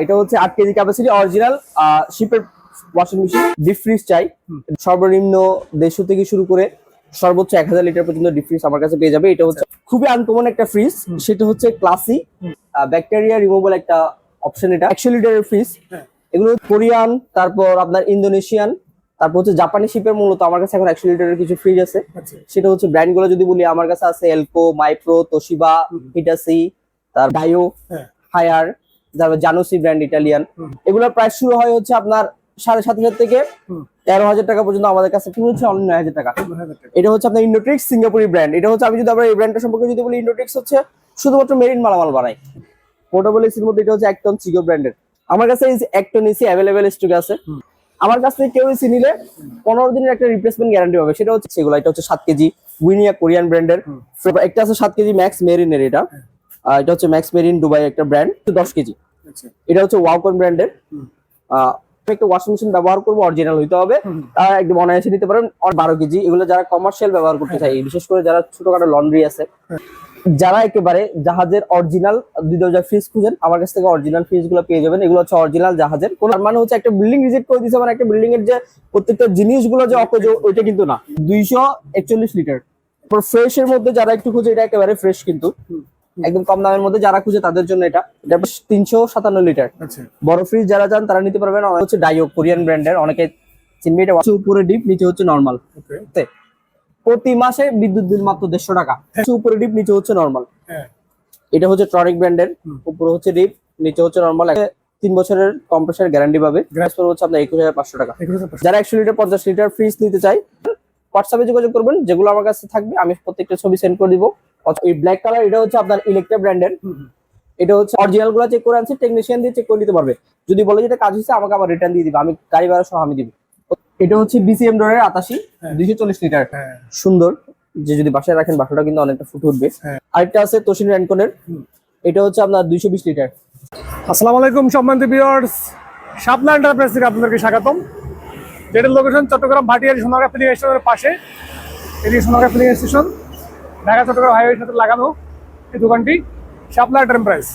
এটা হচ্ছে 8 KG capacity original শিপের ওয়াশিং মেশিন। ডিপ ফ্রিজ চাই সর্বনিম্ন 150 থেকে শুরু করে সর্বোচ্চ 1000 লিটার পর্যন্ত ডিপ ফ্রিজ আমার কাছে পেয়ে যাবে। এটা হচ্ছে খুবই আনকমন একটা ফ্রিজ, সেটা হচ্ছে ক্লাসি ব্যাকটেরিয়া রিমুভাল একটা অপশন। এটা 100 লিটারের ফ্রিজ। এগুলো কোরিয়ান, তারপর আপনার ইন্দোনেশিয়ান, তারপর হচ্ছে জাপানি শিপের। মূলত আমার কাছে এখন 100 লিটারের কিছু ফ্রিজ আছে। সেটা হচ্ছে ব্র্যান্ড গুলো যদি বলি, আমার কাছে আছে এলকো, মাইপ্রো, তোশিবা, হিটাসি, তার ডাইও, হায়ার, তারপর জানোসি ব্র্যান্ড ইটালিয়ান। এগুলোর প্রাইস শুরু হয় হচ্ছে আপনার 7,500 থেকে 13,000 টাকা পর্যন্ত। আমাদের কাছে কি হচ্ছে অনলি 9,000 টাকা। এটা হচ্ছে আপনার ইন্ডোট্রিক্স সিঙ্গাপুরি ব্র্যান্ড। এটা হচ্ছে আমি যদি আবার এই ব্র্যান্ডটা সম্পর্কে যদি বলি, ইন্ডোট্রিক্স হচ্ছে শুধুমাত্র মেরিন মালামাল বানায়। পোর্টেবল এসির মধ্যে এটা হচ্ছে একটন চিগো ব্র্যান্ডের। আমার কাছে এই একটন এসি অ্যাভেলেবেল স্টক আছে। আমার কাছ থেকে কেউ এসি নিলে 15 দিনের একটা রিপ্লেসমেন্ট গ্যারান্টি পাবে। সেটা হচ্ছে সেগুলো। এটা হচ্ছে 7 কেজি উইনিয়া কোরিয়ান ব্র্যান্ডের। একটা আছে 7 কেজি ম্যাক্স মেরিনের। এটা এটা হচ্ছে ম্যাক্স মেরিন দুবাই একটা ব্র্যান্ড, 10 কেজি। এটা হচ্ছে ওয়াকন ব্র্যান্ডের। একটা ওয়াশিং মেশিন ব্যবহার করবো, অরিজিনাল হইতে হবে, তারা একদম অনায়াসে নিতে পারেন। 12 কেজি। এগুলো যারা কমার্শিয়াল ব্যবহার করতে চাই, বিশেষ করে যারা ছোটখাটো লন্ড্রি আছে, যারা একেবারে জাহাজের অরিজিনাল 2 দরজা ফ্রিজ খুঁজেন, আমার কাছ থেকে অরিজিনাল ফ্রিজ গুলো পেয়ে যাবেন। এগুলো হচ্ছে অরিজিনাল জাহাজের। কোন মানে হচ্ছে একটা বিল্ডিং ভিজিট করে দিচ্ছে, মানে একটা বিল্ডিং এর যে প্রত্যেকটা জিনিসগুলো যে অকজ, ওইটা কিন্তু না। 241 লিটার ফ্রেশ এর মধ্যে যারা একটু খুঁজে, এটা একেবারে ফ্রেশ, কিন্তু একদম কম দামের মধ্যে যারা খুঁজে তাদের জন্য এটা 357 লিটার বড় ফ্রিজ যারা চান তারা নিতে পারবেন। হচ্ছে ডাইও কোরিয়ান ব্র্যান্ডের, অনেকে চিনবে। এটা উপরে ডিপ, নিচে হচ্ছে নরমাল। প্রতি মাসে বিদ্যুৎ বিল মাত্র 150 টাকা। উপরে ডিপ, নিচে হচ্ছে নরমাল। এটা হচ্ছে ট্রনিক ব্র্যান্ডের। উপরে হচ্ছে ডিপ, নিচে হচ্ছে নরমাল। 3 বছরের কম্প্রেসার গ্যারান্টি পাবে। গ্যাস হচ্ছে আপনার 21,500 টাকা। যারা 100 লিটার 50 লিটার ফ্রিজ নিতে চাই, হোয়াটসঅ্যাপে যোগাযোগ করবেন। যেগুলো আমার কাছে থাকবে আমি প্রত্যেকটা ছবি সেন্ড করে দিব। এই ব্ল্যাক কালার, এটা হচ্ছে আপনার ইলেকট্রা ব্র্যান্ডের। এটা হচ্ছে অরিজিনাল গুলো চেক করে আনছি, টেকনিশিয়ান দিয়ে চেক করে নিতে পারবে। যদি বলে যেটা কাজ হচ্ছে, আমাকে আবার রিটার্ন দিয়ে দিবে, আমি গাড়ি ভাড়া সহ আমি দিব। এটা হচ্ছে বিসিএম ডোরের 88 240 লিটার। সুন্দর, যে যদি বাসায় রাখেন বাসাটা কিন্তু অনেকটা ফুটে উঠবে। আরেকটা আছে তোশিন র্যানকনের। এটা হচ্ছে আপনার 220 লিটার। আসসালামু আলাইকুম সম্মানিত ভিউয়ার্স, শাপলা এন্টারপ্রাইজ থেকে আপনাদেরকে স্বাগতম। যেটার লোকেশন চট্টগ্রাম ভাটিয়ারি সোনারগাঁ ফিলিং স্টেশনের পাশে। এটি সোনারগাঁ ফিলিং স্টেশন, ঢাকা চট্টগ্রাম হাইওয়ের সাথে লাগানো এই দোকানটি শাপলা এন্টারপ্রাইজ।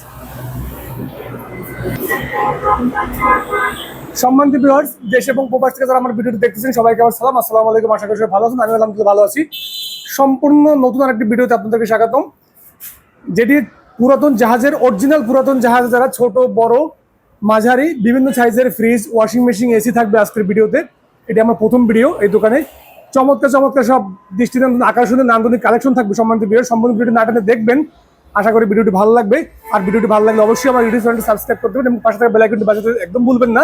সম্মানিত ভিউয়ার্স, দেশ এবং প্রবাস থেকে যারা আমার ভিডিওটি দেখতেছেন সবাইকে আমার সালাম। আসসালামু আলাইকুম। আশা করি ভালো আছেন। আমি আলহামদুলিল্লাহ ভালো আছি। সম্পূর্ণ নতুন আরেকটি ভিডিওতে আপনাদেরকে স্বাগতম, যেটি পুরাতন জাহাজের, অরিজিনাল পুরাতন জাহাজ, যারা ছোট বড় মাঝারি বিভিন্ন সাইজের ফ্রিজ, ওয়াশিং মেশিন, এসি থাকবে আজকের ভিডিওতে। এটি আমার প্রথম ভিডিও এই দোকানে। চমৎকার চমৎকার সব দৃষ্টিনন্দন আকর্ষণীয় নান্দনিক কালেকশন থাকবে। সম্মানিত ভিউয়ার্স, সম্পূর্ণ ভিডিওটি না টেনে দেখবেন। আশা করি ভিডিওটি ভালো লাগবে। আর ভিডিওটি ভালো লাগলে অবশ্যই আমার ইউটিউব চ্যানেলটি সাবস্ক্রাইব করতে হবে এবং পাশে থাকা বেল আইকনটি বাজাতে একদম ভুলবেন না।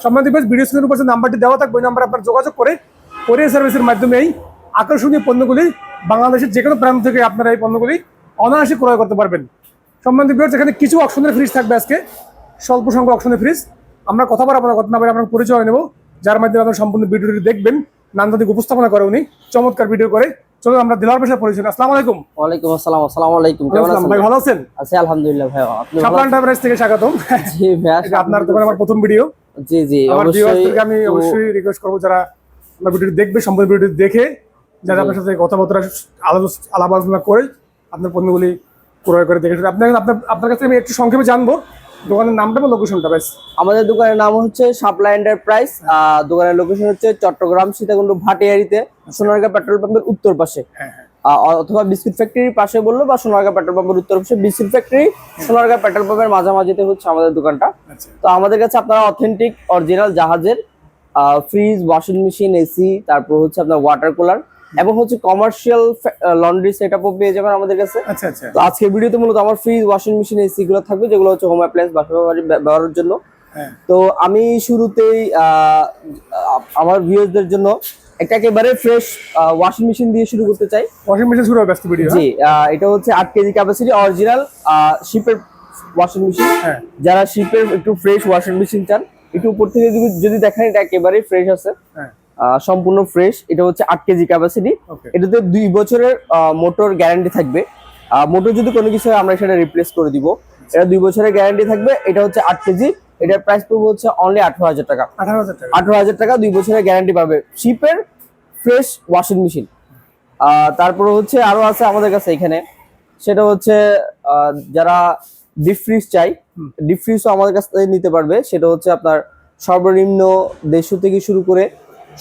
সম্মানিত ভিউয়ার্স, ভিডিও স্ক্রিনের উপর যে নাম্বারটি দেওয়া থাকবে, ওই নাম্বারে আপনার যোগাযোগ করে কোরিয়ার সার্ভিসের মাধ্যমে এই আকর্ষণীয় পণ্যগুলি বাংলাদেশের যে কোনো প্রান্ত থেকে আপনারা এই পণ্যগুলি অনায়াসে ক্রয় করতে পারবেন। সম্মানিত ভিউয়ার্স, এখানে কিছু অপশনের ফ্রিজ থাকবে আজকে, স্বল্প সংখ্যক অপশনের ফ্রিজ। আমরা কথা বলার কথা না বলে আপনার পরিচয় নেব, যার মাধ্যমে আপনার সম্পূর্ণ ভিডিওটি দেখবেন। নান্দনিক উপস্থাপনা করে উনি, চমৎকার ভিডিও করে। চলুন আমরা দিলার পেশার পরিচয়। আসসালামু আলাইকুম। ওয়ালাইকুম আসসালাম। আসসালামু আলাইকুম। কেমন আছেন ভাই? ভালো আছেন? আছি আলহামদুলিল্লাহ ভাই। আপনি? শাপলা এন্টারপ্রাইজ থেকে স্বাগতম। জি ভাই, আপনার দোকানে আমার প্রথম ভিডিও। জি জি, আমার ভিউয়ারদেরকে আমি অবশ্যই রিকোয়েস্ট করব, যারা আমার ভিডিওটি দেখবে সম্পূর্ণ ভিডিওটি দেখে যারা আপনার সাথে কথাবার্তা আলাপ আলোচনা করে আপনার পণ্যগুলি ক্রয় করে দেখে। আপনার কাছে আমি একটু সংক্ষেপে জানবো দোকানের নামটা বা লোকেশনটা। বেশ, আমাদের দোকানের নাম হচ্ছে শাপলা এন্টারপ্রাইজ। দোকানের লোকেশন হচ্ছে চট্টগ্রাম সীতাকুণ্ড ভাটিয়ারিতে, সোনারগাঁ পেট্রোল পাম্পের উত্তর পাশে, অথবা বিস্কুট ফ্যাক্টরির পাশে বললো, বা সোনারগাঁ পেট্রোল পাম্পের উত্তর পাশে। বিস্কুট ফ্যাক্টরি সোনারগাঁ পেট্রোল পাম্পের মাঝামাঝিতে হচ্ছে আমাদের দোকানটা। তো আমাদের কাছে আপনারা অথেন্টিক অরিজিনাল জাহাজের ফ্রিজ, ওয়াশিং মেশিন, এসি, তারপর হচ্ছে আপনার ওয়াটার কুলার এবং হচ্ছে কমার্শিয়াল লন্ড্রি সেটআপও পেয়ে যাবেন আমাদের কাছে। আচ্ছা আচ্ছা। তো আজকের ভিডিওতে মূলত আমার ফ্রিজ, ওয়াশিং মেশিন, এসি গুলো থাকবে, যেগুলো হচ্ছে হোম অ্যাপ্লায়েন্স বাসা ব্যবহারের জন্য। তো আমি শুরুতেই আমার ভিউয়ারদের জন্য একটা একেবারে ফ্রেশ ওয়াশিং মেশিন দিয়ে শুরু করতে চাই। ওয়াশিং মেশিন শুরু হবে আজকে ভিডিও। জি, এটা হচ্ছে 8 কেজি ক্যাপাসিটি অরিজিনাল শিপের ওয়াশিং মেশিন। যারা শিপের একটু ফ্রেশ ওয়াশিং মেশিন চান, একটু উপর থেকে যদি দেখেন, এটা একেবারে ফ্রেশ আছে, সম্পূর্ণ ফ্রেশ। এটা হচ্ছে 8 কেজি ক্যাপাসিটি। এটাতে 2 বছরের মোটর গ্যারান্টি থাকবে। মোটর যদি কোনো কিছু হয় আমরা সেটা রিপ্লেস করে দিব। এটা 2 বছরের গ্যারান্টি থাকবে। এটা হচ্ছে 8 কেজি। এটার প্রাইস পড়বে হচ্ছে অনলি 18,000 টাকা। 18,000 টাকা 2 বছরের গ্যারান্টি পাবে শিপের ফ্রেশ ওয়াশিং মেশিন। তারপরে হচ্ছে আরো আছে আমাদের কাছে এখানে, সেটা হচ্ছে যারা ডিপ ফ্রিজ চাই, ডিপ ফ্রিজও আমাদের কাছ থেকে নিতে পারবে। সেটা হচ্ছে আপনার সর্বনিম্ন 150 থেকে শুরু করে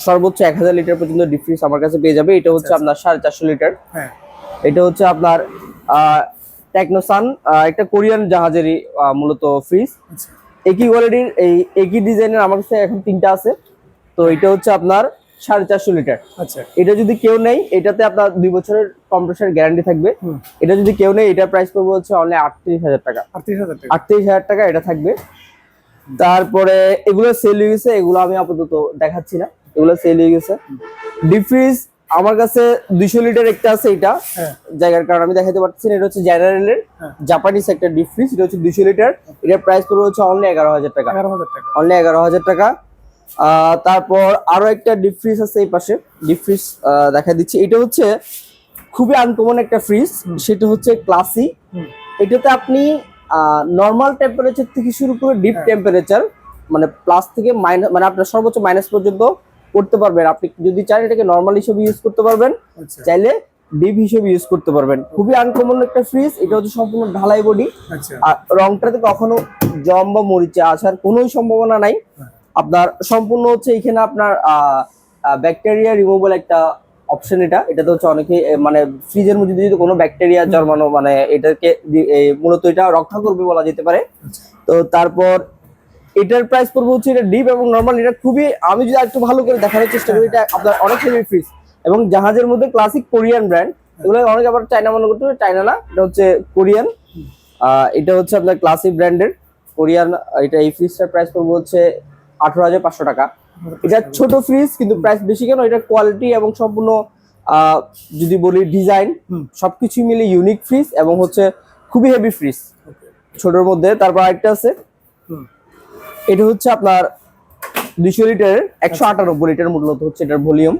সর্বোচ্চ 1000 লিটার পর্যন্ত ডিপ ফ্রিজ আমার কাছে পেয়ে যাবে। এটা হচ্ছে আপনার 450 লিটার। হ্যাঁ, এটা হচ্ছে আপনার টেকনোসান, একটা কোরিয়ান জাহাজেরই মূলত ফ্রিজ। আচ্ছা একই কোয়ালিটির এই একই ডিজাইনের আমার কাছে এখন 3টা আছে। তো এটা হচ্ছে আপনার 450 লিটার। আচ্ছা এটা যদি কেউ নেই, এটাতে আপনার 2 বছরের কম্প্রেসার গ্যারান্টি থাকবে। এটা যদি কেউ নেই, এটার প্রাইস পড়বে হচ্ছে অনলি 38,000 টাকা। 38,000 টাকা। 38,000 টাকা এটা থাকবে। তারপরে এগুলো সেল হয়ে গেছে, এগুলো আমি আপাতত দেখাচ্ছি না, এগুলো সেল হয়ে গেছে। ডিপ ফ্রিজ আমার কাছে 200 লিটার একটা আছে, এটা হ্যাঁ জায়গার কারণে আমি দেখাতে পারতেছি না। এটা হচ্ছে জেনারেলের জাপানিজ একটা ডিপ ফ্রিজ, এটা হচ্ছে 200 লিটার। এটার প্রাইস পড়বে হচ্ছে অনলি 11,000 টাকা। 11,000 টাকা। অনলি 11,000 টাকা। তারপর আরো একটা ডিপ ফ্রিজ আছে এই পাশে, ডিপ ফ্রিজ দেখা দিচ্ছি। এটা হচ্ছে খুবই আনকমন একটা ফ্রিজ, সেটা হচ্ছে ক্লাসি। এটাতে আপনি নর্মাল টেম্পারেচার থেকে শুরু করে ডিপ টেম্পারেচার, মানে প্লাস থেকে মাইনাস, মানে আপনার সর্বোচ্চ মাইনাস পর্যন্ত করতে পারবেন। আপনি যদি চান এটাকে নর্মাল হিসেবে ইউজ করতে পারবেন, আচ্ছা চাইলে ডিপ হিসেবে ইউজ করতে পারবেন। খুবই আনকমন একটা ফ্রিজ। এটা হচ্ছে সম্পূর্ণ ঢালাই বডি। আচ্ছা আর রংটাতে কখনো জম বা মরিচা আসার কোনো সম্ভাবনা নাই। আপনার সম্পূর্ণ হচ্ছে এখানে আপনার ব্যাকটেরিয়া রিমুভাল একটা অপশন। এটাতে হচ্ছে অনেকে মানে ফ্রিজের মধ্যে যদি কোনো ব্যাকটেরিয়া জন্মানো, মানে এটাকে মূলত এটা রক্ষা করবে বলা যেতে পারে। তো তারপর এটার প্রাইস পড়বে হচ্ছে, এটা ডিপ এবং নরমাল। এটা খুবই, আমি যদি একটু ভালো করে দেখানোর চেষ্টা করি, এটা আপনার অনেক হেভি ফ্রিজ এবং জাহাজের মধ্যে ক্লাসিক কোরিয়ান ব্র্যান্ড। এগুলো অনেকে আবার চায়না মনে করতে হবে, চায়না না, এটা হচ্ছে কোরিয়ান। এটা হচ্ছে আপনার ক্লাসিক ব্র্যান্ডের কোরিয়ান। এটা এই ফ্রিজটার প্রাইস পড়বে হচ্ছে 18,500 টাকা। এটা ছোট ফ্রিজ কিন্তু প্রাইস বেশি কেন, এটা কোয়ালিটি এবং সম্পূর্ণ যদি বলি ডিজাইন সবকিছু মিলে ইউনিক ফ্রিজ এবং হচ্ছে খুবই হেভি ফ্রিজ ছোটর মধ্যে। তারপর আরেকটা আছে, এটা হচ্ছে আপনার 200 লিটারের 198 লিটার মূলত হচ্ছে এটার ভলিউম।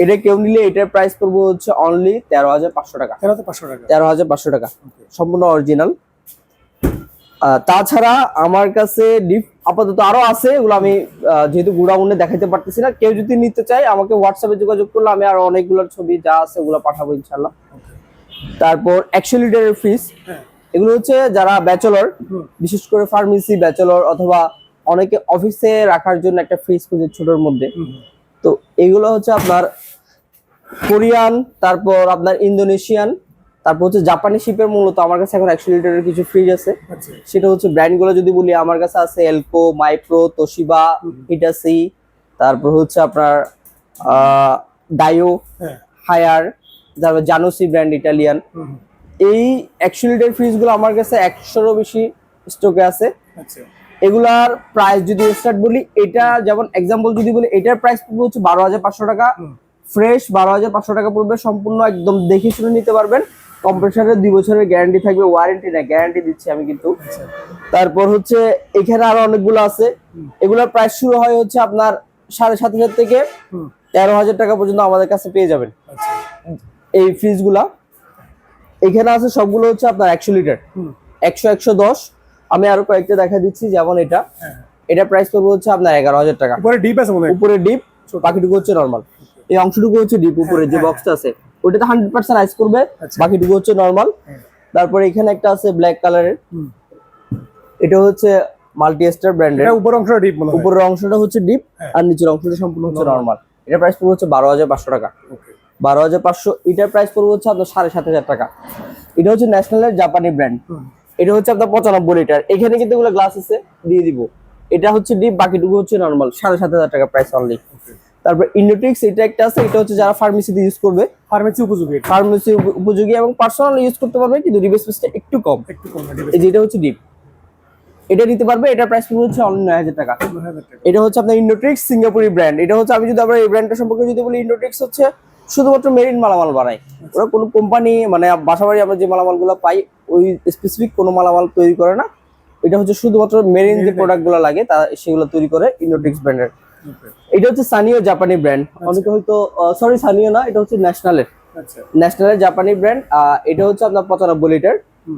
এটা কেউ নিলে এটার প্রাইস পড়বে হচ্ছে অনলি 13,500 টাকা। 13,500 টাকা। 13,500 টাকা সম্পূর্ণ অরিজিনাল। তাছাড়া আমার কাছে ডিপ আপাতত আরো আছে, এগুলো আমি যেহেতু গুড়াউনে দেখাতে পারতেছি না। কেউ যদি নিতে চায় আমাকে হোয়াটসঅ্যাপে যোগাযোগ করলে আমি আরো অনেকগুলোর ছবি যা আছে ওগুলো পাঠাবো ইনশাল্লাহ। তারপর 100 লিটারের ফ্রিজ, এগুলো হচ্ছে যারা ব্যাচেলর, বিশেষ করে ফার্মেসি ব্যাচেলর অথবা অনেকে অফিসে রাখার জন্য একটা ফ্রিজ খুঁজে ছোটর মধ্যে। তো এগুলো হচ্ছে আপনার কোরিয়ান, তারপর আপনার ইন্দোনেশিয়ান, তারপর হচ্ছে জাপানি শিপের। মূলত আমার কাছে এখন 100 লিটারের কিছু ফ্রিজ আছে। সেটা হচ্ছে ব্র্যান্ডগুলো যদি বলি, আমার কাছে আছে এলকো, মাইপ্রো, তোশিবা, হিটাসি, তারপর হচ্ছে আপনার ডাইও, হায়ার, তারপর জানোসি ব্র্যান্ড ইটালিয়ান। এই 100 লিটার ফ্রিজগুলো আমার কাছে 100-এরও বেশি স্টকে আছে। এগুলার প্রাইস যদি স্টার্ট বলি, এটা যেমন এক্সাম্পল যদি বলি, এটার প্রাইস পড়বে হচ্ছে 12,500 টাকা। ফ্রেশ 12,500 টাকা পড়বে, সম্পূর্ণ একদম দেখে শুনে নিতে পারবেন। কম্প্রেসারের 2 বছরের গ্যারান্টি থাকবে, ওয়ারেন্টি না, গ্যারান্টি দিচ্ছি আমি কিন্তু। তারপর হচ্ছে এখানে আরো অনেকগুলো আছে, এগুলোর প্রাইস শুরু হয় হচ্ছে আপনার 7,500 থেকে 13,000 টাকা পর্যন্ত আমাদের কাছে পেয়ে যাবেন এই ফ্রিজগুলা। এখানে আছে সবগুলো হচ্ছে আপনার 100 লিটার, 100, 110। আমি আরো কয়েকটা দেখা দিচ্ছি, যেমন এটা প্রাইস পড়বে হচ্ছে আপনার 11,000 টাকা। উপরে ডিপ আছে মনে হয়। উপরে ডিপ, বাকিটুকু হচ্ছে নরমাল। এই অংশটুকু হচ্ছে ডিপ, উপরে যে বক্সটা আছে ওটাতে 100% আইস করবে, বাকিটুকু হচ্ছে নরমাল। তারপরে এখানে একটা আছে ব্ল্যাক কালারের, এটা হচ্ছে মাল্টি স্টার ব্র্যান্ডের। এটা উপরের অংশটা ডিপ মনে হয়। উপরের অংশটা হচ্ছে ডিপ আর নিচের অংশটা সম্পূর্ণ হচ্ছে নরমাল। এটা প্রাইস পড়বে হচ্ছে 12,500 টাকা। 12,500। এটার প্রাইস পড়বে হচ্ছে আপনার 7,500 টাকা। এটা হচ্ছে ন্যাশনালের জাপানি ব্র্যান্ড। এটা হচ্ছে আপনার 95 লিটার। এখানে কিন্তু এগুলো গ্লাস আছে, দিয়ে দিব। এটা হচ্ছে ডিপ, বাকিটুকু হচ্ছে নরমাল। 7,500 টাকা প্রাইস অনলি। তারপর ইন্ডোটিক্স, এটা একটা আছে, এটা হচ্ছে যারা ফার্মেসিতে ইউজ করবে, ফার্মেসি উপযোগী, ফার্মেসি উপযোগী এবং পার্সোনাল ইউজ করতে পারবে, কিন্তু ডিপ স্পেসটা একটু কম। এই যেটা হচ্ছে ডিপ, এটা নিতে পারবে। এটার প্রাইস পড়বে হচ্ছে অনলি 9,000 টাকা। এটা হচ্ছে আপনার ইন্ডোট্রিক্স সিঙ্গাপুরি ব্র্যান্ড। এটা হচ্ছে, আমি যদি আবার এই ব্র্যান্ডটা সম্পর্কে যদি বলি, ইন্ডোট্রিক্স হচ্ছে শুধুমাত্র মেরিন মালামাল বানায়। ওরা কোনো কোম্পানি, মানে বাসাবাড়ি আমরা যে মালামালগুলো পাই ওই স্পেসিফিক কোনো মালামাল তৈরি করে না। এটা হচ্ছে শুধুমাত্র মেরিন যে প্রোডাক্টগুলো লাগে তা সেগুলো তৈরি করে ইন্ডোট্রিক্স ব্র্যান্ডের। এটা হচ্ছে সানিও জাপানি ব্র্যান্ড। অনেকে হয়তো, সরি সানিও না, এটা হচ্ছে ন্যাশনালের জাপানি ব্র্যান্ড। এটা হচ্ছে আপনার 95 লিটার।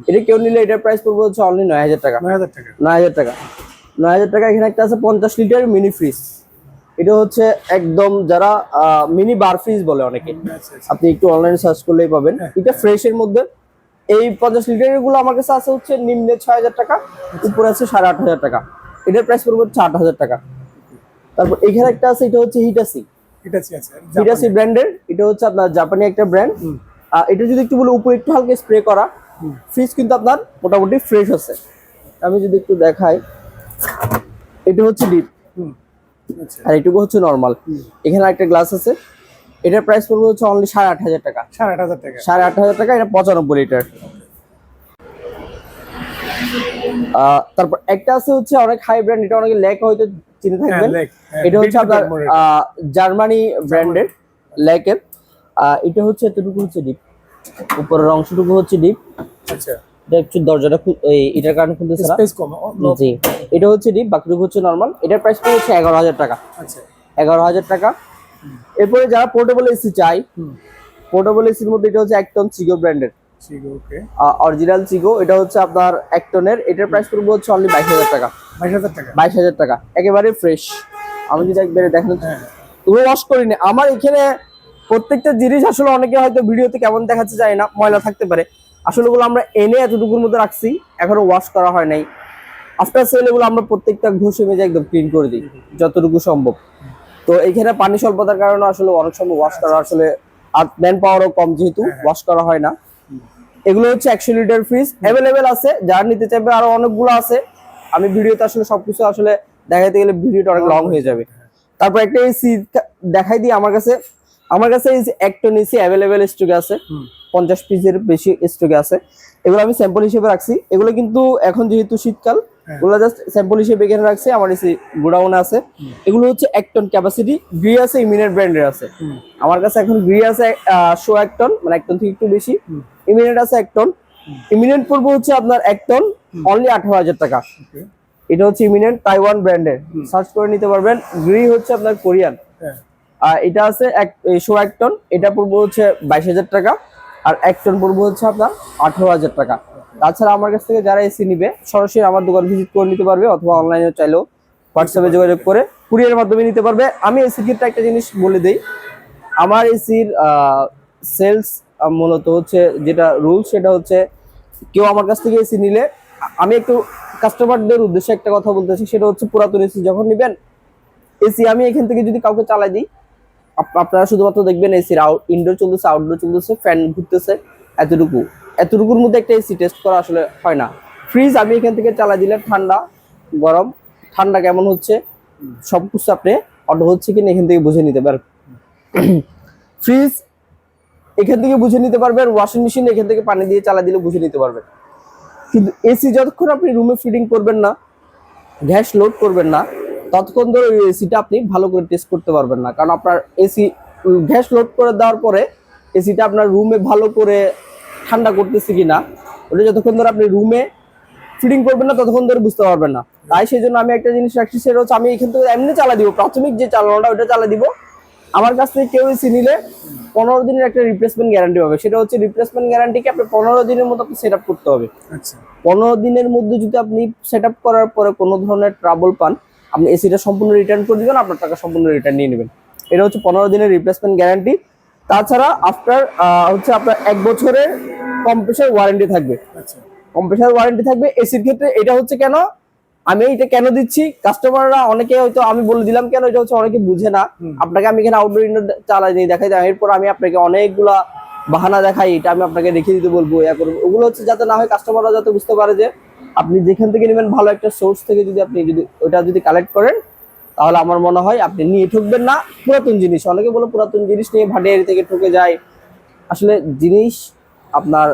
এটা কেউ নিলে এটার প্রাইস পড়বে হচ্ছে অনলি 9,000 টাকা। 9,000 টাকা। 9,000 টাকা। এখানে একটা আছে 50 লিটার মিনি ফ্রিজ। এটা হচ্ছে একদম যারা মিনি বার ফ্রিজ বলে অনেকে, আপনি একটু অনলাইনে সার্চ করলেই পাবেন। এটা ফ্রেশের মধ্যে এই 50 লিটারের গুলো আমার কাছে আছে হচ্ছে নিম্নে 6000 টাকা, উপরে আছে 8500 টাকা। এটার প্রাইস পড়বে হচ্ছে 8000 টাকা। তারপর এখানে একটা আছে, এটা হচ্ছে হিটাসি। হিটাচি আছে, হিটাসি ব্র্যান্ডের, এটা হচ্ছে আপনার জাপানি একটা ব্র্যান্ড। এটা যদি একটু বলে উপরে একটু হালকা স্প্রে করা, ফ্রিজ কিন্তু আপনার মোটামুটি ফ্রেশ আছে। আমি যদি একটু দেখাই, এটা হচ্ছে ডিপ আচ্ছা আর এটুকু হচ্ছে নরমাল। এখানে একটা গ্লাস আছে, এটার প্রাইস পড়বে হচ্ছে অনলি 8500 টাকা। 8500 টাকা। 8500 টাকা, এটা 95 লিটার। তারপর একটা আছে হচ্ছে অনেক হাই ব্র্যান্ড, এটা অনেকে ল্যাক হয়তো চিনে থাকবেন। এটা হচ্ছে আপনার জার্মানি ব্র্যান্ডের ল্যাকের। এটা হচ্ছে এতটুকু হচ্ছে ডিপ, উপরের অংশটুকু হচ্ছে ডিপ। আচ্ছা এটা একটু দরজাটা এটার কারণে খুলতেছে না। স্পেস কম। জি, এটা হচ্ছে ডিপ, বাকিটুকু হচ্ছে নরমাল। এটার প্রাইস হচ্ছে 11000 টাকা। আচ্ছা 11000 টাকা। এরপরে যারা পোর্টেবল এসি চাই, পোর্টেবল এসির মধ্যে এটা হচ্ছে একটন চিগো ব্র্যান্ডের, ওকে অরিজিনাল চিগো। এটা হচ্ছে আপনার একটনের, এটার প্রাইস পড়বে হচ্ছে অনলি 22000 টাকা। 22000 টাকা। 22000 টাকা, একেবারে ফ্রেশ। আমি যদি একবারে দেখেন, পুরো ওয়াশ করিনি। আমার এখানে প্রত্যেকটা জিনিস আসলে অনেকে হয়তো ভিডিওতে কেমন দেখাচ্ছে যায় না, ময়লা থাকতে পারে। আসলে ওগুলো আমরা এনে এতটুকুর মধ্যে রাখছি, এখনো ওয়াশ করা হয় নাই। আফটার সেল এগুলো আমরা প্রত্যেকটা ঘষে মেজে একদম ক্লিন করে দিই যতটুকু সম্ভব। তো এখানে পানি স্বল্পতার কারণে আসলে অনেক সময় ওয়াশ করা আসলে আর ম্যান পাওয়ারও কম, যেহেতু ওয়াশ করা হয় না। এগুলো হচ্ছে 100 লিটার ফ্রিজ অ্যাভেলেবেল আছে, যারা নিতে চাইবে আরো অনেকগুলো আছে। আমি ভিডিওতে আসলে সবকিছু আসলে দেখাইতে গেলে ভিডিওটা অনেক লং হয়ে যাবে। তারপর একটা এসি দেখাই দিই। আমার কাছে এই একটন এসি অ্যাভেলেবেল স্টকে আছে, 50 পিসের বেশি স্টকে আছে। এগুলো আমি স্যাম্পল হিসেবে রাখছি। এগুলো কিন্তু এখন যেহেতু শীতকাল, এগুলো জাস্ট স্যাম্পল হিসেবে এখানে রাখছি। আমার এসি গোডাউনে আছে। এগুলো হচ্ছে একটন ক্যাপাসিটি, গ্রি আছে, ইমিনেট ব্র্যান্ডের আছে। আমার কাছে এখন গ্রি আছে 100 একটন, মানে একটন থেকে একটু বেশি। ইমিনেট আছে একটন। ইমিনেট পড়বে হচ্ছে আপনার একটন অনলি 18000 টাকা। এটা হচ্ছে ইমিনেট তাইওয়ান ব্র্যান্ডের, সার্চ করে নিতে পারবেন। গ্রি হচ্ছে আপনার কোরিয়ান। আর এটা আছে 100 একটন, এটা পড়বে হচ্ছে 22000 টাকা। আর একটন পড়বে হচ্ছে আপনার 18000 টাকা। তাছাড়া আমার কাছ থেকে যারা এসি নিবে সরাসরি আমার দোকান ভিজিট করে নিতে পারবে, অথবা অনলাইনে চাইলেও হোয়াটসঅ্যাপে যোগাযোগ করে কুরিয়ারের মাধ্যমে নিতে পারবে। আমি এসির ক্ষেত্রে একটা জিনিস বলে দেই, আমার এসির সেলস মূলত হচ্ছে যেটা রুল, সেটা হচ্ছে কেউ আমার কাছ থেকে এসি নিলে, আমি একটু কাস্টমারদের উদ্দেশ্যে একটা কথা বলতেছি, সেটা হচ্ছে পুরাতন এসি যখন নিবেন, এসি আমি এখান থেকে যদি কাউকে চালাই দিই, আপনারা শুধুমাত্র দেখবেন এসির ইনডোর চলতেছে, আউটডোর চলতেছে, ফ্যান ঘুরতেছে, এতটুকুর মধ্যে একটা এসি টেস্ট করা আসলে হয় না। ফ্রিজ আমি এখান থেকে চালাই দিলে ঠান্ডা গরম, ঠান্ডা কেমন হচ্ছে সবকিছু আপনি অটো হচ্ছে কিনা এখান থেকে বুঝে নিতে পারবেন। ফ্রিজ এখান থেকে বুঝে নিতে পারবেন, ওয়াশিং মেশিন এখান থেকে পানি দিয়ে চালা দিলে বুঝে নিতে পারবেন। কিন্তু এসি যতক্ষণ আপনি রুমে ফিটিং করবেন না, গ্যাস লোড করবেন না, ততক্ষণ ধরে ওই এসিটা আপনি ভালো করে টেস্ট করতে পারবেন না। কারণ আপনার এসি গ্যাস লোড করে দেওয়ার পরে এসিটা আপনার রুমে ভালো করে ঠান্ডা করতেছে কিনা, ওটা যতক্ষণ ধরে আপনি রুমে ফিটিং করবেন না ততক্ষণ ধরে বুঝতে পারবেন না। তাই সেই জন্য আমি একটা জিনিস রাখছি, সেটা হচ্ছে আমি এখান থেকে এমনি চালা দিব, প্রাথমিক যে চালানোটা ওটা চালা দিব। আমার কাছ থেকে কেউ এসি নিলে 15 দিনের একটা রিপ্লেসমেন্ট গ্যারান্টি হবে। সেটা হচ্ছে রিপ্লেসমেন্ট গ্যারান্টিকে আপনি 15 দিনের মধ্যে আপনি সেট আপ করতে হবে। আচ্ছা 15 দিনের মধ্যে যদি আপনি সেট আপ করার পরে কোনো ধরনের ট্রাবল পান, আপনি এসিটা সম্পূর্ণ রিটার্ন করে দিবেন, আপনার টাকা সম্পূর্ণ রিটার্ন নিয়ে নেবেন। এটা হচ্ছে 15 দিনের রিপ্লেসমেন্ট গ্যারান্টি। তাছাড়া আফটার হচ্ছে আপনার 1 বছরের কম্প্রেসার ওয়ারেন্টি থাকবে। আচ্ছা কম্প্রেসার ওয়ারেন্টি থাকবে এসির ক্ষেত্রে। এটা হচ্ছে কেন আমি এটা কেন দিচ্ছি, কাস্টমাররা অনেকে হয়তো আমি বলে দিলাম কেন, এটা হচ্ছে অনেকে বুঝে না। আপনাকে আমি এখানে আউটডোর ইনডোর চালাই দিই, দেখাই দিই, এরপর আমি আপনাকে অনেকগুলা বাহানা দেখাই, এটা আমি আপনাকে রেখে দিতে বলবো, ইয়া করবো। ওগুলো হচ্ছে যাতে না হয়, কাস্টমাররা যাতে বুঝতে পারে যে আপনি যেখান থেকে নেবেন ভালো একটা সোর্স থেকে যদি আপনি ওটা যদি কালেক্ট করেন, তাহলে আমার মনে হয় আপনি নিয়ে ঠকবেন না। পুরাতন জিনিস, অনেকে বলে পুরাতন জিনিস নিয়ে ভাটিয়ারি থেকে ঠকে যায়। আসলে জিনিস আপনার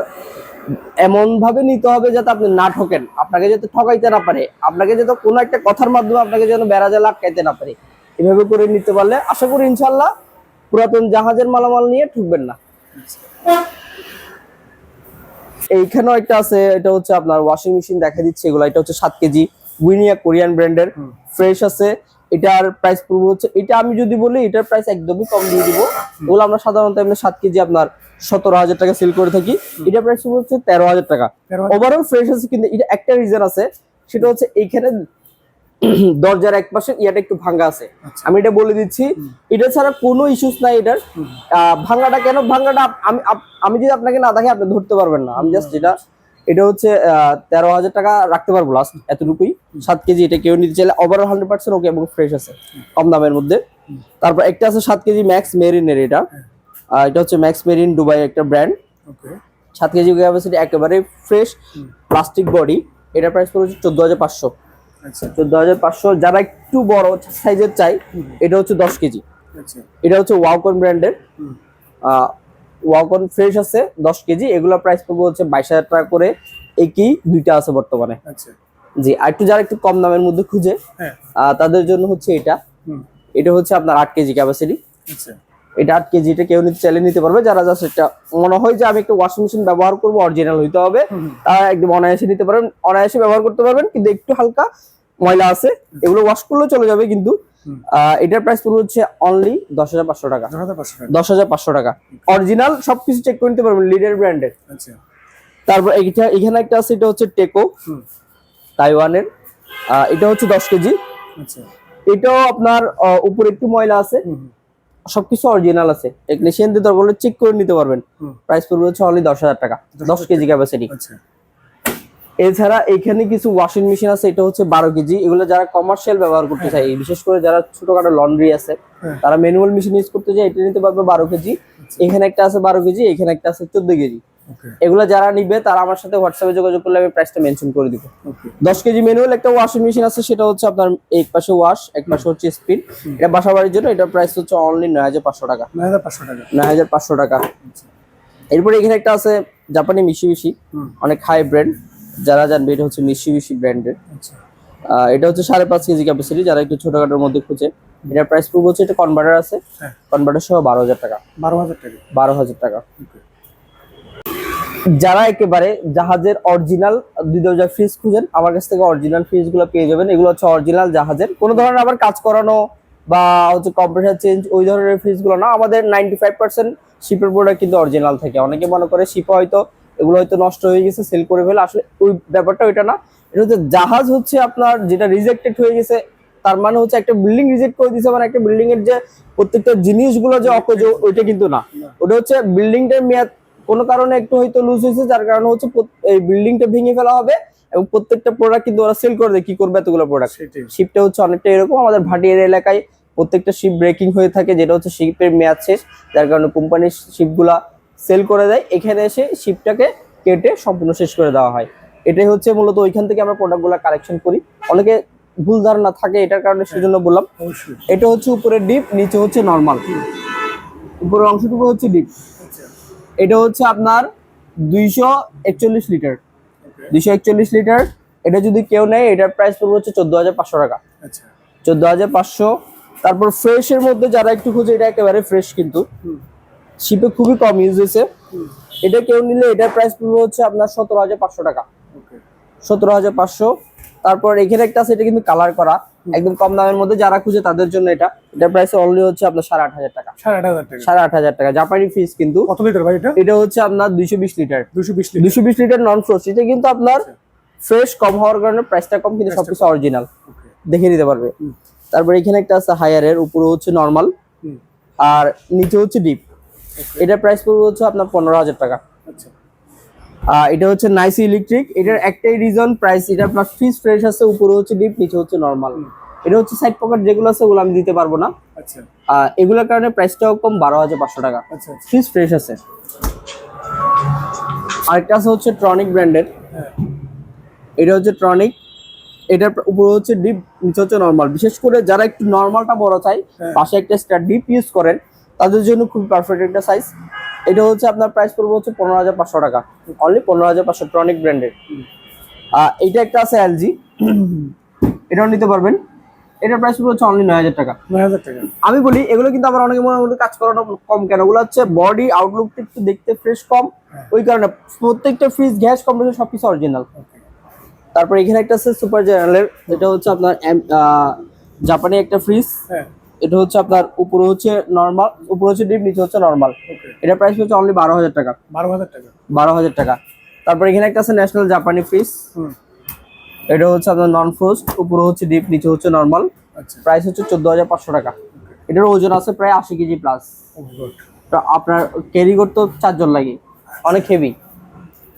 এমন ভাবে নিতে হবে যাতে আপনি না ঠকেন, আপনাকে যাতে ঠকাইতে না পারে, আপনাকে যাতে কোনো একটা কথার মাধ্যমে আপনাকে যেন বেড়াজালে আটকাইতে না পারে, এভাবে করে নিতে পারলে আশা করি ইনশাল্লাহ পুরাতন জাহাজের মালামাল নিয়ে ঠকবেন না। এইখানেও একটা আছে, এটা হচ্ছে আপনার ওয়াশিং মেশিন দেখা দিচ্ছে এগুলো। এটা হচ্ছে 7 কেজি উইনিয়া কোরিয়ান ব্র্যান্ডের, ফ্রেশ আছে। এটার প্রাইস পড়বে হচ্ছে, এটা আমি যদি বলি এটার প্রাইস একদমই কম দিয়ে দিব। ওগুলো আমরা সাধারণত এমনি 7 কেজি আপনার 17000 টাকা সেল করে থাকি। এটা প্রাইস হচ্ছে 13000 টাকা। ওভারঅল ফ্রেশ আছে, কিন্তু এটা একটা রিজন আছে, সেটা হচ্ছে এইখানে দরজার এক পাশে ইয়াটা একটু ভাঙা আছে। আচ্ছা। আমি এটা বলে দিচ্ছি, এটা ছাড়া কোনো ইস্যুস নাই এটার। ভাঙাটা কেন, ভাঙাটা আমি যদি আপনাকে না দেখে আপনি ধরতে পারবেন না। আমি জাস্ট এটা হচ্ছে 13,000 টাকা রাখতে পারবো লাস্ট, এতটুকুই। 7 কেজি এটা কেউ নিতে চাইলে ওভারঅল 100% ওকে এবং ফ্রেশ আছে, কম দামের মধ্যে। তারপর একটা আছে 7 কেজি ম্যাক্স মেরিনের, এটা এটা হচ্ছে ম্যাক্স মেরিন, দুবাই একটা ব্র্যান্ড। ওকে 7 কেজি ক্যাপাসিটি, একেবারে ফ্রেশ প্লাস্টিক বডি। এটা প্রাইস পড়েছে 14,500। আচ্ছা 14,500। যারা একটু বড় সাইজের চাই, এটা হচ্ছে 10 কেজি। আচ্ছা এটা হচ্ছে ওয়াকন ব্র্যান্ডের, ওয়াকন ফ্রেশ আছে 10 কেজি। এগুলো প্রাইস পড়বে হচ্ছে 22,000 টাকা করে। একই দুইটা আছে বর্তমানে। আচ্ছা জি, আর একটু যারা একটু কম দামের মধ্যে খুঁজে, হ্যাঁ তাদের জন্য হচ্ছে এটা। এটা হচ্ছে আপনার 8 কেজি ক্যাপাসিটি। আচ্ছা এটা 8 কেজি, এটা কেউ নিতে চাইলে নিতে পারবে। যারা জাস্ট এটা মনে হয় যে আমি একটা ওয়াশিং মেশিন ব্যবহার করবো, অরিজিনাল হইতে হবে, তারা একদম অনায়াসে নিতে পারবেন, অনায়াসে ব্যবহার করতে পারবেন। কিন্তু একটু হালকা ময়লা আছে, এগুলো ওয়াশ করলেও চলে যাবে। কিন্তু এটার প্রাইস পুরো হচ্ছে অনলি 10,500 টাকা। 10,500 টাকা অরিজিনাল, সবকিছু চেক করে নিতে পারবেন, লিডার ব্র্যান্ডের। আচ্ছা তারপর এখানে একটা আছে, এটা হচ্ছে টেকো, তাইওয়ানের। এটা হচ্ছে 10 কেজি। আচ্ছা এটাও আপনার উপরে একটু ময়লা আছে, সবকিছু অরিজিনাল আছে। টেকনিশিয়ান দিয়ে দরকার হলে চেক করে নিতে পারবেন। প্রাইস পড়বে হচ্ছে অনলি 10,000 টাকা, 10 কেজি ক্যাপাসিটি। আচ্ছা এছাড়া এখানে কিছু ওয়াশিং মেশিন আছে, এটা হচ্ছে 12 কেজি। এগুলো যারা কমার্শিয়াল ব্যবহার করতে চায়, বিশেষ করে যারা ছোটখাটো লন্ড্রি আছে, তারা ম্যানুয়াল মেশিন ইউজ করতে চায়, এটা নিতে পারবে 12 কেজি। এখানে একটা আছে 12 কেজি, এখানে একটা আছে 14 কেজি। ওকে এগুলো যারা নিবে তারা আমার সাথে হোয়াটসঅ্যাপে যোগাযোগ করলে আমি প্রাইসটা মেনশন করে দিব। ওকে 10 কেজি ম্যানুয়াল একটা ওয়াশিং মেশিন আছে, সেটা হচ্ছে আপনার এক পাশে ওয়াশ, এক পাশে হচ্ছে স্পিন। এটা বাসা বাড়ির জন্য, এটার প্রাইস হচ্ছে অনলি 9,500 টাকা। 9,500 টাকা 9,500 টাকা। এরপরে এখানে একটা আছে জাপানি মিশিবিশি, অনেক হাই ব্র্যান্ড, যারা জানবে এটা হচ্ছে মিশিবিশি ব্র্যান্ডের। আচ্ছা এটা হচ্ছে 5.5 কেজি ক্যাপাসিটি, যারা একটু ছোটখাটোর মধ্যে খুঁজে। এটার প্রাইস পড়বে হচ্ছে, এটা কনভার্টার আছে, হ্যাঁ কনভার্টার সহ 12,000 টাকা। 12,000 টাকা 12,000 টাকা। ওকে যারা একেবারে জাহাজের অরিজিনাল 2 দরজা ফ্রিজ খুঁজেন, আমার কাছ থেকে অরিজিনাল ফ্রিজ গুলো পেয়ে যাবেন। এগুলো হচ্ছে অরিজিনাল জাহাজের, কোনো ধরনের আবার কাজ করানো বা হচ্ছে কম্প্রেসার চেঞ্জ ওই ধরনের ফ্রিজ গুলো না। আমাদের 95% শিপের প্রোডাক্ট কিন্তু অরিজিনাল থাকে। অনেকে মনে করে শিপ হয়তো এগুলো হয়তো নষ্ট হয়ে গেছে, সেল করে ফেলে, আসলে ওই ব্যাপারটা ওইটা না। এটা হচ্ছে জাহাজ হচ্ছে আপনার যেটা রিজেক্টেড হয়ে গেছে, তার মানে হচ্ছে একটা বিল্ডিং রিজেক্ট করে দিয়েছে, মানে একটা বিল্ডিং এর যে প্রত্যেকটা জিনিসগুলো যে অকেজ, ওইটা কিন্তু না। ওটা হচ্ছে বিল্ডিংটার মেয়াদ কোনো কারণে একটু হয়তো লুজ হয়েছে, যার কারণে হচ্ছে এই বিল্ডিংটা ভেঙে ফেলা হবে। এবং প্রত্যেকটা প্রোডাক্ট কিন্তু ওরা সেল করে দেয়, কি করবে এতগুলো প্রোডাক্ট। সেটাই শিপটা হচ্ছে অনেকটা এরকম, আমাদের ভাটিয়ার এলাকায় প্রত্যেকটা শিপ ব্রেকিং হয়ে থাকে, যেটা হচ্ছে শিপের মেয়াদ শেষ, যার কারণে কোম্পানির শিপগুলা সেল করে দেয়। এখানে এসে শিপটাকে কেটে সম্পূর্ণ শেষ করে দেওয়া হয়। এটাই হচ্ছে মূলত ওইখান থেকে আমরা প্রোডাক্টগুলো কালেকশন করি। অনেকে ভুল ধারণা থাকে, এটার কারণে সেজন্য বললাম। অবশ্যই এটা হচ্ছে উপরে ডিপ, নিচে হচ্ছে নরমাল। উপরের অংশটুকু হচ্ছে ডিপ। আচ্ছা এটা হচ্ছে আপনার 241 লিটার, ওকে 241 লিটার। এটা যদি কেউ নেয়, এটার প্রাইস পড়বে হচ্ছে 14,500 টাকা, আচ্ছা 14,500। তারপর ফ্রেশ এর মধ্যে যারা একটু খুঁজে, এটা একেবারে ফ্রেশ, কিন্তু শিপে খুবই কম ইউজ হয়েছে। এটা কেউ নিলে এটার প্রাইস পড়বে হচ্ছে আপনার 17,500 টাকা, ওকে 17,500। তারপর এখানে একটা আছে, এটা কিন্তু কালার করা, একদম কম দামের মধ্যে যারা খুঁজে তাদের জন্য এটা। এটার প্রাইস অনলি হচ্ছে আপনার 8,500 টাকা, 8,500 টাকা 8,500 টাকা। জাপানি ফ্রিজ কিন্তু। কত লিটার ভাই এটা? এটা হচ্ছে আপনার 220 লিটার, 220 লিটার 220 লিটার নন ফ্রোস্ট। এটা কিন্তু আপনার ফ্রেশ কম হওয়ার কারণে প্রাইসটা কম, কিন্তু সবকিছু অরিজিনাল, ওকে দেখে নিতে পারবে। তারপর এখানে একটা আছে হায়ারের, উপরে হচ্ছে নরমাল আর নিচে হচ্ছে ডিপ। এটার প্রাইস পড়বে হচ্ছে আপনার 15,000 টাকা। আচ্ছা এটা হচ্ছে নাইস ইলেকট্রিক। এটার একটাই রিজন প্রাইস, এটা আপনার ফ্রিজ ফ্রেশ আছে, উপরে হচ্ছে ডিপ, নিচে হচ্ছে নরমাল। এটা হচ্ছে সাইড পকেট যেগুলো আছে, ওগুলো আমি দিতে পারবো না। আচ্ছা এগুলোর কারণে প্রাইসটাও কম, 12,500 টাকা। আচ্ছা ফ্রিজ ফ্রেশ আছে। আরেকটা আছে হচ্ছে ট্রনিক ব্র্যান্ডের, হ্যাঁ এটা হচ্ছে ট্রনিক। এটার উপরে হচ্ছে ডিপ, নিচে হচ্ছে নরমাল। বিশেষ করে যারা একটু নরমালটা বড় চাই, পাশে একটা স্টার ডিপ ইউজ করেন, তাদের জন্য খুব পারফেক্ট একটা সাইজ। এটা হচ্ছে আপনার প্রাইস পড়বে হচ্ছে 15,500 টাকা, অনলি 15,500, ট্রনিক ব্র্যান্ডের। এইটা একটা আছে এলজি, এটাও নিতে পারবেন। এটার প্রাইস পড়বে হচ্ছে অনলি 9,000 টাকা। 9,000 টাকা আমি বলি এগুলো কিন্তু আমার অনেকে মনে হয় কাজ করানো কম কেন, ওগুলো হচ্ছে বডি আউটলুকটা একটু দেখতে ফ্রেশ কম, ওই কারণে। প্রত্যেকটা ফ্রিজ, গ্যাস, কম্প্রেসর সবকিছু অরিজিনাল। তারপর এখানে একটা আছে সুপার জেনারেলের, এটা হচ্ছে আপনার জাপানি একটা ফ্রিজ। হ্যাঁ এটা হচ্ছে আপনার উপরে হচ্ছে নরমাল, উপরে হচ্ছে ডিপ, নিচে হচ্ছে নরমাল। ওকে এটা প্রাইস হচ্ছে অনলি 12,000 টাকা, 12,000 টাকা 12,000 টাকা। তারপর এখানে একটা আছে ন্যাশনাল জাপানি ফ্রিজ, এটা হচ্ছে আপনার নন ফ্রোস্ট, উপরে হচ্ছে ডিপ, নিচে হচ্ছে নর্মাল। আচ্ছা, প্রাইস হচ্ছে 14,500 টাকা। এটার ওজন আছে প্রায় 80 কেজি প্লাস। গুড। আপনার ক্যারি করতে 4 জন লাগে, অনেক হেভি।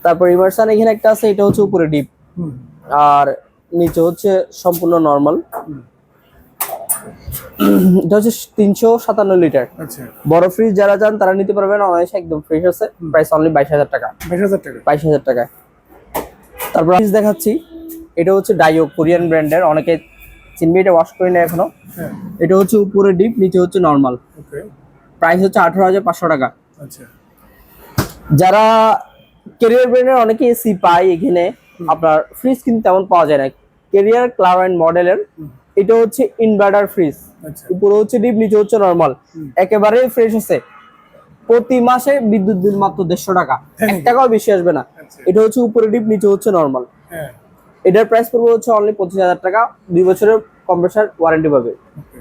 তারপর ইমার্সান এখানে একটা আছে, এটা হচ্ছে উপরে ডিপ হুম, আর নিচে হচ্ছে সম্পূর্ণ নর্মাল। এটা হচ্ছে 357 লিটার। আচ্ছা, বড় ফ্রিজ যারা চান তারা নিতে পারবেন, অনায়াসে একদম ফ্রেশ আছে। প্রাইস অনলি 22,000 টাকা। 22,000 টাকা। 22,000 টাকায়। তারপর ফ্রিজ দেখাচ্ছি, এটা হচ্ছে ডাইও, কোরিয়ান ব্র্যান্ডের, অনেকে চিনবে, এটা ওয়াশ করে নেয় এখনো। হ্যাঁ, এটা হচ্ছে উপরে ডিপ, নিচে হচ্ছে নর্মাল। ওকে, প্রাইস হচ্ছে 18,500 টাকা। আচ্ছা, যারা কেরিয়ার ব্র্যান্ডের অনেকে এসি পায়, এখানে আপনার ফ্রিজ কিন্তু তেমন পাওয়া যায় না। কেরিয়ার ক্লারেন্ট মডেলের এটা হচ্ছে ইনভার্টার ফ্রিজ, আচ্ছা, উপরে হচ্ছে ডিপ, নিচে হচ্ছে নর্মাল, একেবারে ফ্রেশ আছে। প্রতি মাসে বিদ্যুৎ বিল মাত্র 150 টাকা, হ্যাঁ। 1 টাকাও বেশি আসবে না। আচ্ছা, এটা হচ্ছে উপরে ডিপ, নিচে হচ্ছে নর্মাল। হ্যাঁ, এটার প্রাইস পড়বে হচ্ছে অনলি 25,000 টাকা। 2 বছরের কম্প্রেসার ওয়ারেন্টি পাবে, ওকে,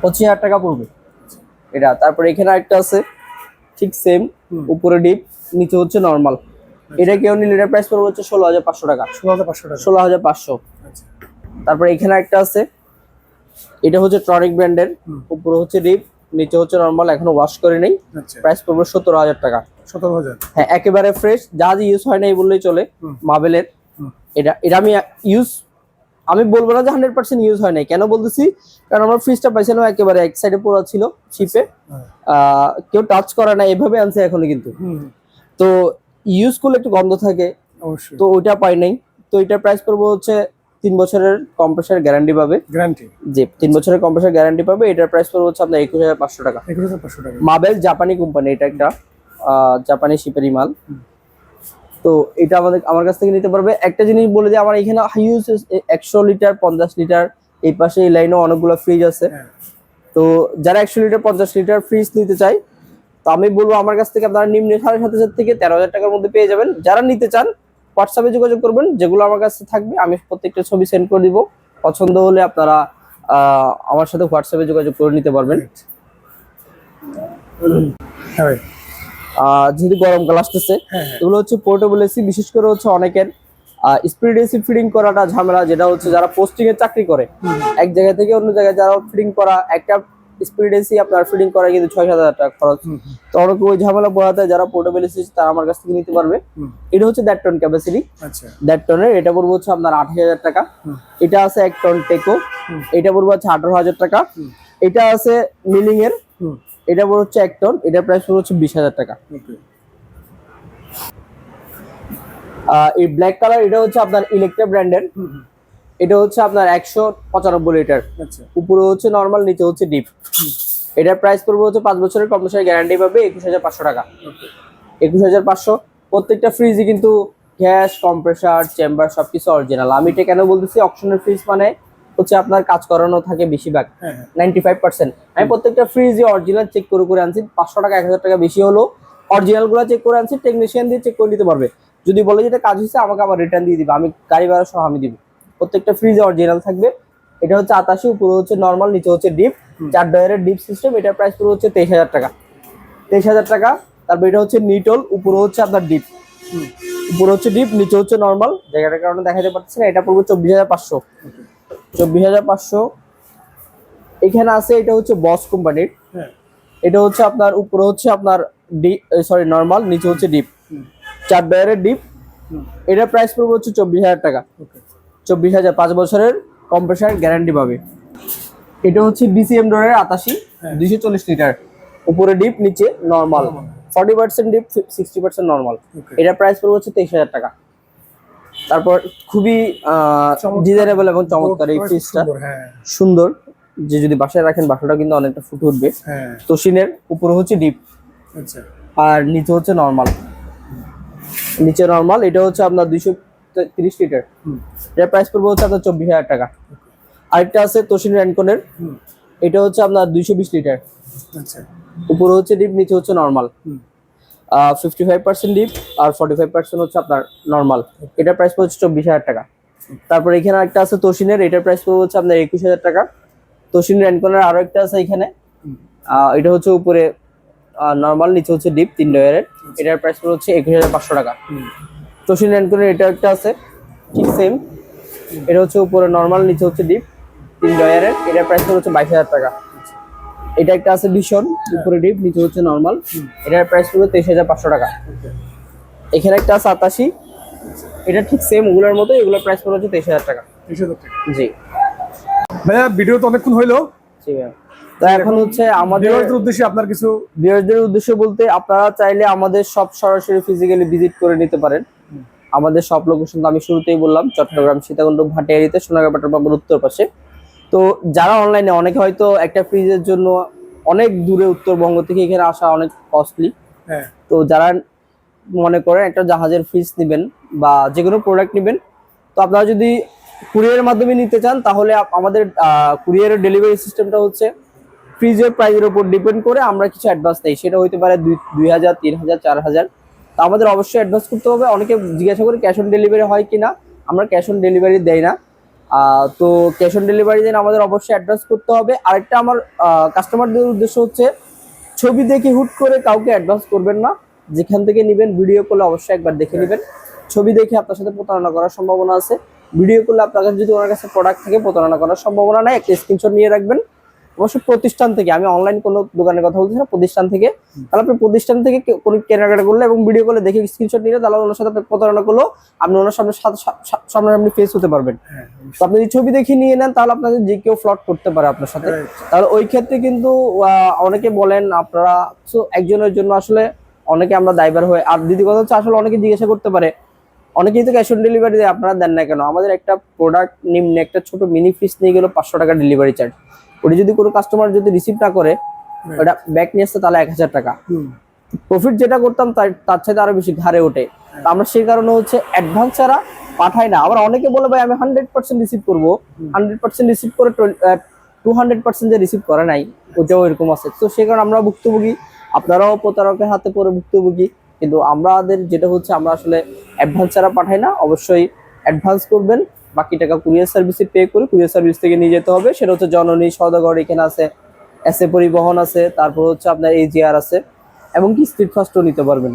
25,000 টাকা পড়বে এটা। তারপরে এখানে একটা আছে ঠিক সেম, উপরে ডিপ, নিচে হচ্ছে নর্মাল। এটা কেউ নিলে এটার প্রাইস পড়বে হচ্ছে 16,500 টাকা। 16,500 টাকা। 16,500। আচ্ছা, তারপরে এখানে একটা আছে, এটা হচ্ছে ট্রনিক ব্র্যান্ডের, উপরে হচ্ছে ডিপ, নিচে হচ্ছে নর্মাল, এখনো ওয়াশ করে নেই। আচ্ছা, প্রাইস পড়বে 17,000 টাকা। 17,000। হ্যাঁ, একেবারে ফ্রেশ, জাহাজ ইউজ হয় না এই বললেই চলে। মার্বেলের এটা এটা আমি বলবো না যে 100% ইউজ হয় নাই। কেন বলতেছি, কারণ আমার ফ্রিজটা পাইছিলাম একেবারে এক সাইডে পুরো ছিল শিপে, কেউ টাচ করে না, এভাবে আনছে এখনো কিন্তু। তো ইউজ করলে একটু গন্ধ থাকে, অবশ্যই, তো ওইটা পাই নাই। তো এটার প্রাইস পড়বে হচ্ছে 3 বছরের কম্প্রেসার গ্যারান্টি পাবে। গ্যারান্টি জি, 3 বছরের কম্প্রেসার গ্যারান্টি পাবে। এটার প্রাইস পড়বে হচ্ছে আপনার 21,500 টাকা। 21,500 টাকা। মাবেল জাপানি কোম্পানি, এটা একটা জাপানি শিপেরই মাল। তো এটা আমার কাছ থেকে নিতে পারবে। একটা জিনিস বলে যে আমার এখানে হিউজ 100 লিটার 50 লিটার, এই পাশে এই লাইনে অনেকগুলো ফ্রিজ আছে। হ্যাঁ, তো যারা 100 লিটার 50 লিটার ফ্রিজ নিতে চাই, তো আমি বলবো আমার কাছ থেকে আপনারা নিম্নে 7,500 থেকে 13,000 টাকার মধ্যে পেয়ে যাবেন। যারা নিতে চান হোয়াটসঅ্যাপে যোগাযোগ করবেন, যেগুলো আমার কাছে থাকবে আমি প্রত্যেকটা ছবি সেন্ড করে দিব। পছন্দ হলে আপনারা আমার সাথে হোয়াটসঅ্যাপে যোগাযোগ করে নিতে পারবেন। হ্যাঁ ভাই, যেহেতু গরমকাল আসতেছে, হ্যাঁ, হ্যাঁ, এগুলো হচ্ছে পোর্টেবল এসি। বিশেষ করে হচ্ছে অনেকের স্পিড এসি ফিডিং করাটা ঝামেলা, যেটা হচ্ছে যারা পোস্টিং এ চাকরি করে, এক জায়গা থেকে অন্য জায়গায় যারা ফিডিং করা, একটা স্পিড এসি আপনার ফিডিং করা কিন্তু 6,000 টাকা খরচ। তো অনেকে ওই ঝামেলা পোহাতে যারা পোর্টেবল এসি তারা আমার কাছ থেকে নিতে পারবে। এটা হচ্ছে 1.5 টন ক্যাপাসিটি, আচ্ছা, 1.5 টনের। এটা পড়বে হচ্ছে আপনার 28,000 টাকা। এটা আছে 1 টন টেকো, এটা পড়বে হচ্ছে 18,000 টাকা। এটা আছে মিলিং এর, এটা পড়বে হচ্ছে 1 টন, এটার প্রাইস পড়বে হচ্ছে 20,000 টাকা। ওকে, এই ব্ল্যাক কালার, এটা হচ্ছে আপনার ইলেকট্রা ব্র্যান্ডের। এটা হচ্ছে আপনার 195 লিটার, আচ্ছা, উপরে হচ্ছে নর্মাল, নিচে হচ্ছে ডিপ। এটার প্রাইস পড়বে হচ্ছে 5 বছরের কম্প্রেসার গ্যারান্টি পাবে, 21,500 টাকা। ওকে, 21,500। প্রত্যেকটা ফ্রিজই কিন্তু গ্যাস, কম্প্রেসার, চেম্বার সবকিছু অরিজিনাল। আমি এটা কেন বলতেছি, অপশনের ফ্রিজ মানে হচ্ছে আপনার কাজ করানো থাকে বেশিরভাগ, হ্যাঁ, হ্যাঁ, 95%। আমি প্রত্যেকটা ফ্রিজই অরিজিনাল চেক করে করে আনছি। 500 টাকা 1,000 টাকা বেশি হলো, অরিজিনাল গুলো চেক করে আনছি, টেকনিশিয়ান দিয়ে চেক করে নিতে পারবে। যদি বলে যেটা কাজ হয়েছে আমাকে আবার রিটার্ন দিয়ে দিবে, আমি গাড়ি ভাড়া সহ আমি দিব। প্রত্যেকটা ফ্রিজে অরিজিনাল থাকবে। এটা হচ্ছে 87, উপরে হচ্ছে নর্মাল, নিচে হচ্ছে ডিপ, 4 ডয়ারের ডিপ সিস্টেম। এটার প্রাইস পুরো হচ্ছে 23,000 টাকা। 23,000 টাকা। তারপর এটা হচ্ছে নিটল, উপরে হচ্ছে আপনার ডিপ, উপরে হচ্ছে ডিপ, নিচে হচ্ছে নর্মাল, জায়গাটার কারণে দেখাতে পারতেছি না। এটা পড়বে 24,500। 24,500। এখানে আছে, এটা হচ্ছে বস কোম্পানির। হ্যাঁ, এটা হচ্ছে আপনার উপরে হচ্ছে আপনার নর্মাল, নিচে হচ্ছে ডিপ, 4 ডয়ারের ডিপ। এটার প্রাইস পড়বে হচ্ছে 24,000 টাকা। ওকে, 24,000, 5 বছরের কম্প্রেসার গ্যারান্টি পাবে। এটা হচ্ছে বিসিএম ডোরের 88, 240 লিটার, উপরে ডিপ, নিচে নর্মাল, 40% ডিপ, 60% নর্মাল। ওকে, এটার প্রাইস পড়বে হচ্ছে 23,000 টাকা। তারপর খুবই ডিজাইনেবল এবং চমৎকার এই ফ্রিজটা, সুন্দর, হ্যাঁ, সুন্দর। যে যদি বাসায় রাখেন বাসাটা কিন্তু অনেকটা ফুটে উঠবে। হ্যাঁ, তোশিনের, উপরে হচ্ছে ডিপ আচ্ছা, আর নিচে হচ্ছে নর্মাল, নিচে নর্মাল। এটা হচ্ছে আপনার 230 লিটার। এটার প্রাইস পড়বে হচ্ছে আপনার 24,000 টাকা। আরেকটা আছে তোশিন র্যানকনের, এটা হচ্ছে আপনার 220 লিটার, আচ্ছা, উপরে হচ্ছে ডিপ, নিচে হচ্ছে নর্মাল, 55% ডিপ আর 45% হচ্ছে আপনার নর্মাল। এটার প্রাইস পড়ছে 24,000 টাকা। তারপর এখানে একটা আছে তোশিনের, এটার প্রাইস পড়বে হচ্ছে আপনার 21,000 টাকা। তোশিন র্যানকনের আরো একটা আছে এখানে, এটা হচ্ছে উপরে নর্মাল, নিচে হচ্ছে ডিপ, 3 ডয়ারের। এটার প্রাইস পড়বে হচ্ছে 21,500 টাকা। তোশিন র্যানকনের এটা একটা আছে ঠিক সেম, এটা হচ্ছে উপরে নর্মাল, নিচে হচ্ছে ডিপ, 3 ডয়ারের। এটার প্রাইস হচ্ছে 22,000 টাকা। এটা একটা আছে ভীষণ, উপরে ডিপ, নিচে হচ্ছে নর্মাল। এটার প্রাইস হলো 23,500 টাকা। এখানে একটা আছে 87, এটা ঠিক সেম ওগুলোর মতো, এগুলোর প্রাইস হচ্ছে 23,000 টাকা। 23,000 টাকা। জি ভাইয়া ভিডিও তো অনেকক্ষণ হইলো, জি ভাইয়া। তো এখন হচ্ছে আমাদের ভিউয়ারদের উদ্দেশ্যে আপনার কিছু ভিউয়ারদের উদ্দেশ্য বলতে, আপনারা চাইলে আমাদের সব সরাসরি ফিজিক্যালি ভিজিট করে নিতে পারেন। আমাদের সব লোকেশন তো আমি শুরুতেই বললাম, চট্টগ্রাম সীতাকুণ্ড ভাটিয়ারিতে, সোনারগাঁ পেট্রোল পাম্পের উত্তর পাশে। তো যারা অনলাইনে, অনেকে হয়তো একটা ফ্রিজের জন্য অনেক দূরে উত্তরবঙ্গ থেকে এখানে আসা অনেক কস্টলি, হ্যাঁ তো যারা মনে করেন একটা জাহাজের ফ্রিজ নেবেন বা যে কোনো প্রোডাক্ট নেবেন, তো আপনারা যদি কুরিয়ারের মাধ্যমে নিতে চান, তাহলে আমাদের কুরিয়ারের ডেলিভারি সিস্টেমটা হচ্ছে ফ্রিজের প্রাইসের উপর ডিপেন্ড করে আমরা কিছু অ্যাডভান্স নেই। সেটা হইতে পারে 2,000, 3,000, 4,000। তো আমাদের অবশ্যই অ্যাডভান্স করতে হবে। অনেকে জিজ্ঞাসা করে ক্যাশ অন ডেলিভারি হয় কিনা, আমরা ক্যাশ অন ডেলিভারি দেই না। তো ক্যাশ অন ডেলিভারি দিন আমাদের অবশ্যই অ্যাডভান্স করতে হবে। আরেকটা আমার কাস্টমারদের উদ্দেশ্য হচ্ছে, ছবি দেখে হুট করে কাউকে অ্যাডভান্স করবেন না। যেখান থেকে নেবেন ভিডিও করলে অবশ্যই একবার দেখে নেবেন। ছবি দেখে আপনার সাথে প্রতারণা করার সম্ভাবনা আছে। ভিডিও করলে আপনার কাছে যদি ওনার কাছে প্রোডাক্ট থেকে প্রতারণা করার সম্ভাবনা নাই, একটা স্ক্রিনশট নিয়ে রাখবেন। অবশ্যই প্রতিষ্ঠান থেকে, আমি অনলাইন কোনো দোকানের কথা বলছি না, প্রতিষ্ঠান থেকে। তাহলে আপনি প্রতিষ্ঠান থেকে কোনো কেনাকাটা করলে এবং ভিডিও করলে দেখে স্ক্রিনশট নিলে, তাহলে ওনার সাথে আপনি প্রতারণা করলেও আপনি ওনার সামনে ফেস হতে পারবেন। তো আপনি যদি ছবি দেখে নিয়ে নেন, তাহলে আপনাদের যে কেউ ফ্লড করতে পারে আপনার সাথে। তাহলে ওই ক্ষেত্রে কিন্তু অনেকে বলেন আপনারা, তো একজনের জন্য আসলে অনেকে আমরা দায়বার হয়ে। আর দ্বিতীয় কথা হচ্ছে, আসলে অনেকে জিজ্ঞাসা করতে পারে, অনেকেই তো ক্যাশ অন ডেলিভারি দেয়, আপনারা দেন না কেন? আমাদের একটা প্রোডাক্ট নিম্নে একটা ছোট মিনি ফ্রিজ নিয়ে গেল 500 টাকা ডেলিভারি চার্জ। ওটা যদি কোনো কাস্টমার যদি রিসিভ না করে, ওটা ব্যাক নিয়ে আসতে, তাহলে 1,000 টাকা প্রফিট যেটা করতাম তার সাথে আরো বেশি ঘাড়ে ওঠে। তো আমরা সেই কারণে হচ্ছে অ্যাডভান্স ছাড়া পাঠাই না। আবার অনেকে বলে ভাই আমি 100% রিসিভ করবো, 100% রিসিভ করে 200% যে রিসিভ করে নাই, ওটাও এরকম আছে। তো সেই কারণে আমরা ভুক্তভোগী, আপনারাও প্রতারকের হাতে পড়ে ভুক্তভোগী। কিন্তু আমাদের যেটা হচ্ছে, আমরা আসলে অ্যাডভান্স ছাড়া পাঠাই না। অবশ্যই অ্যাডভান্স করবেন, বাকি টাকা কুরিয়ার সার্ভিসে পে করে কুরিয়ার সার্ভিস থেকে নিয়ে যেতে হবে। সেটা হচ্ছে জননী, সওদাগর এখানে আছে, এসএ পরিবহন আছে, তারপর হচ্ছে আপনার AGR আছে, এবং কি স্ট্রিট ফাস্টও নিতে পারবেন।